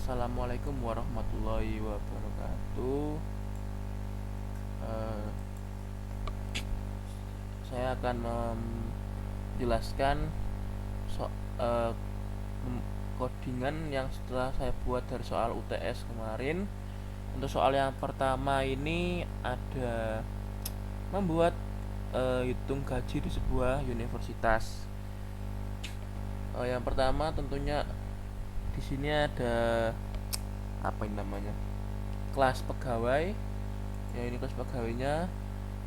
Assalamualaikum warahmatullahi wabarakatuh. Eh, saya akan menjelaskan so, eh, codingan yang setelah saya buat dari soal UTS kemarin. Untuk soal yang pertama ini ada membuat hitung gaji di sebuah universitas. Yang pertama tentunya di sini ada apa ini namanya, kelas pegawai. Ya, ini kelas pegawainya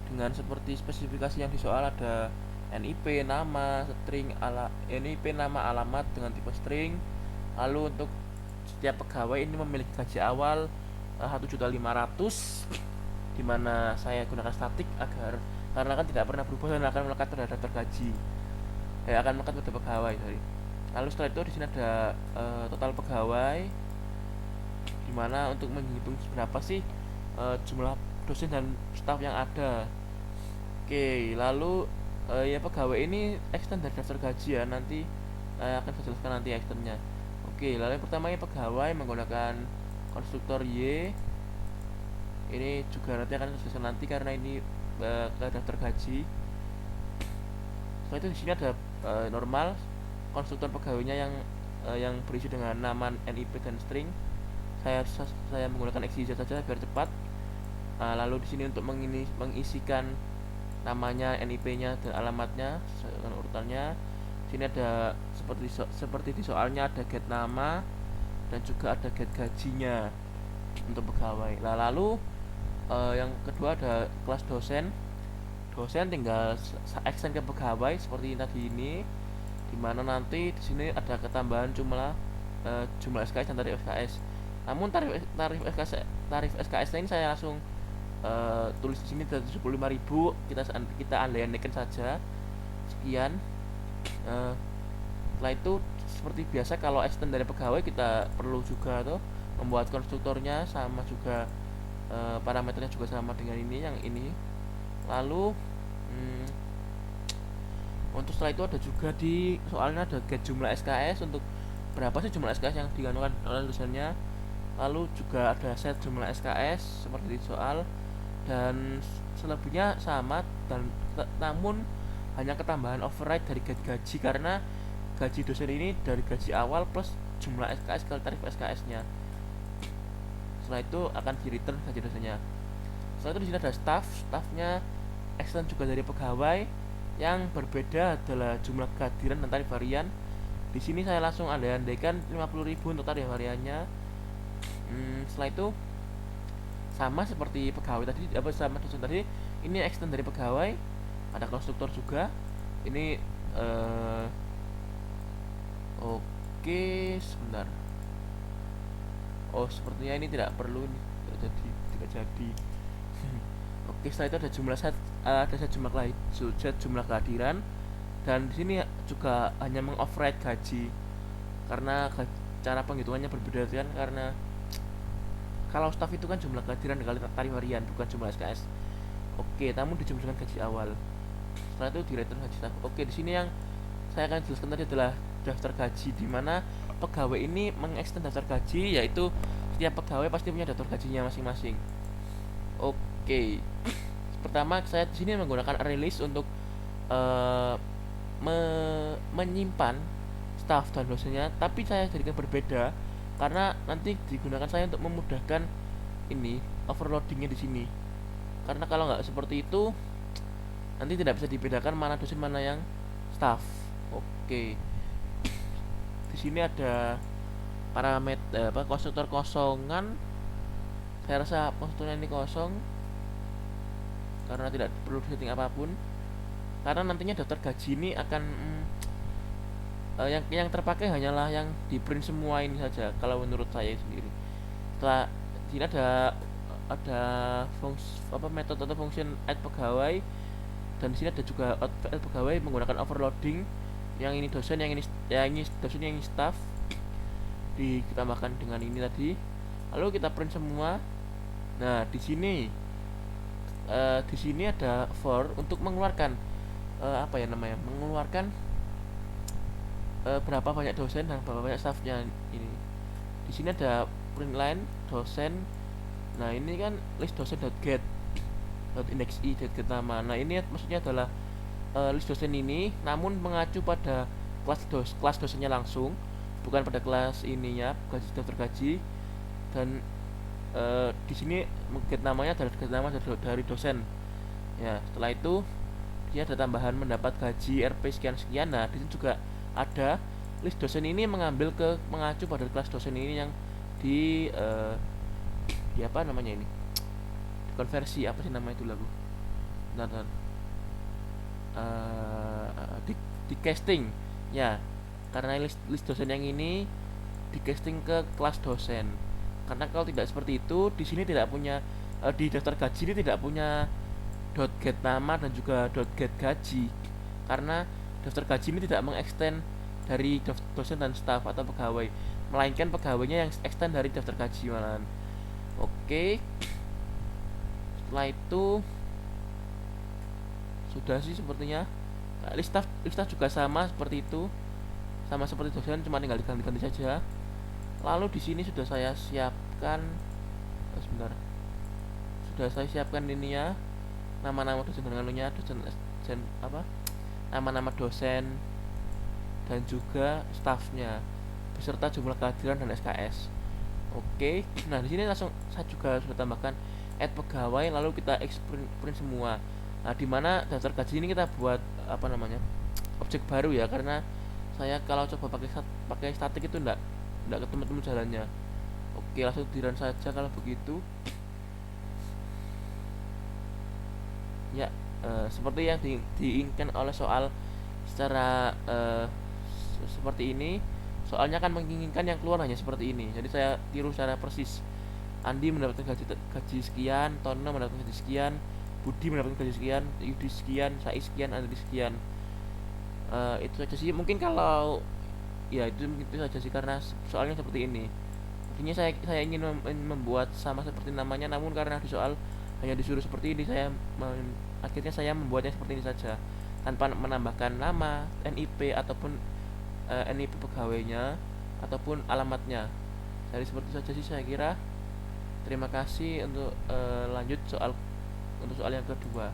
dengan seperti spesifikasi yang di soal ada NIP nama string NIP nama alamat dengan tipe string. Lalu untuk setiap pegawai ini memiliki gaji awal 1.500.000, dimana saya gunakan statik agar karena kan tidak pernah berubah dan akan melekat terhadap daftar gaji, akan melekat pada pegawai sorry. Lalu setelah itu di sini ada total pegawai, dimana untuk menghitung berapa sih jumlah dosen dan staf yang ada. Oke, lalu ya pegawai ini extend dari daftar gaji ya, nanti akan saya jelaskan nanti extendnya. Oke, lalu yang pertama ini pegawai menggunakan konstruktor Y. Ini juga nanti akan saya jelaskan nanti karena ini ke daftar gaji. Setelah itu di sini ada normal konstruktor pegawainya yang berisi dengan nama NIP dan string. Saya menggunakan XYZ saja biar cepat. Lalu di sini untuk mengisikan namanya, NIP-nya dan alamatnya dengan urutannya. Sini ada seperti di soalnya ada get nama dan juga ada get gajinya untuk pegawai. Lalu yang kedua ada kelas dosen. Dosen tinggal extend ke pegawai seperti tadi ini, dimana nanti di sini ada ketambahan jumlah SKS dan tarif SKS. Namun tarif SKS ini saya langsung tulis di sini dari 75.000, kita andaikan saja sekian. Setelah itu seperti biasa kalau extend dari pegawai kita perlu juga tuh membuat konstruktornya sama juga, parameternya juga sama dengan ini yang ini. Lalu untuk setelah itu ada juga di soalnya ada get jumlah SKS, untuk berapa sih jumlah SKS yang digantungkan oleh dosennya. Lalu juga ada set jumlah SKS seperti di soal, dan selebihnya sama, dan namun hanya ketambahan override dari gaji karena gaji dosen ini dari gaji awal plus jumlah SKS kali tarif SKS-nya. Setelah itu akan di return gaji dosennya. Setelah itu di sini ada staffnya extend juga dari pegawai. Yang berbeda adalah jumlah kehadiran dan tarif harian. Di sini saya langsung andaikan 50.000 untuk tarif hariannya. Setelah itu sama seperti pegawai tadi, sama dosen tadi, ini extend dari pegawai, ada konstruktor juga. Ini oke, sebentar. Oh, sepertinya ini tidak perlu, ini tidak jadi. Oke, setelah itu ada jumlah kehadiran, dan di sini juga hanya mengoverride gaji karena cara penghitungannya berbeda kan, karena kalau staff itu kan jumlah kehadiran kali tarif harian, bukan jumlah SKS. Oke, namun dijumlahkan gaji awal. Setelah itu direktur gaji staff. Oke, di sini yang saya akan jelaskan tadi adalah daftar gaji, di mana pegawai ini mengekstend daftar gaji, yaitu setiap pegawai pasti punya daftar gajinya masing-masing. Oke. Pertama saya di sini menggunakan array list untuk menyimpan staff dan dosennya, tapi saya jadikan berbeda karena nanti digunakan saya untuk memudahkan ini overloadingnya di sini. Karena kalau nggak seperti itu nanti tidak bisa dibedakan mana dosen mana yang staff. Oke. Di sini ada parameter konstruktor kosongan. Saya rasa konstruktornya ini kosong karena tidak perlu setting apapun, karena nantinya daftar gaji ini akan yang terpakai hanyalah yang di print semua ini saja kalau menurut saya sendiri. Setelah sini ada metode atau function add pegawai, dan di sini ada juga add pegawai menggunakan overloading. Yang ini dosen, yang ini dosen, yang ini staff ditambahkan dengan ini tadi. Lalu kita print semua. Nah, di sini ada for untuk mengeluarkan mengeluarkan berapa banyak dosen dan berapa banyak staffnya ini. Di sini ada print line dosen. Nah, ini kan list dosen.get .index.i.get nama. Nah, ini maksudnya adalah list dosen ini namun mengacu pada kelas dosennya langsung, bukan pada kelas ininya gaji daftar gaji. Dan di sini get namanya adalah get nama dari dosen. Ya, setelah itu dia ada tambahan mendapat gaji RP sekian sekian. Nah, di sini juga ada list dosen ini mengacu pada kelas dosen ini yang di di apa namanya ini, konversi apa sih nama itu lagu, bentar, di, casting ya, karena list dosen yang ini di casting ke kelas dosen. Karena kalau tidak seperti itu, di sini tidak punya di daftar gaji ini tidak punya .get nama dan juga .get gaji, karena daftar gaji ini tidak mengextend dari dosen dan staf atau pegawai, melainkan pegawainya yang extend dari daftar gaji malahan. Oke, setelah itu sudah sih sepertinya. Nah, list staff juga sama seperti itu, sama seperti dosen, cuma tinggal diganti-ganti saja. Lalu di sini sudah saya siapkan, sebentar, sudah saya siapkan ini ya, nama-nama dosen dan anunya, dosen apa, nama-nama dosen dan juga staffnya beserta jumlah kehadiran dan SKS. Oke, nah di sini langsung saya juga sudah tambahkan add pegawai, lalu kita print semua. Nah, dimana daftar gaji ini kita buat apa namanya, objek baru ya, karena saya kalau coba pakai statik itu enggak ketemu jalannya. Oke, langsung di run saja kalau begitu. Ya, seperti yang diinginkan oleh soal secara seperti ini. Soalnya kan menginginkan yang keluar hanya seperti ini, jadi saya tiru secara persis. Andi mendapatkan gaji sekian, Tono mendapatkan gaji sekian, Budi mendapatkan gaji sekian, Yudi sekian, Sai sekian, Andri sekian. Itu saja sih, mungkin kalau ya itu saja sih, karena soalnya seperti ini. Artinya saya ingin membuat sama seperti namanya, namun karena di soal hanya disuruh seperti ini, akhirnya saya membuatnya seperti ini saja tanpa menambahkan nama, NIP ataupun NIP pegawainya ataupun alamatnya. Jadi seperti saja sih saya kira. Terima kasih untuk lanjut untuk soal yang kedua.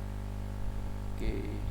Oke.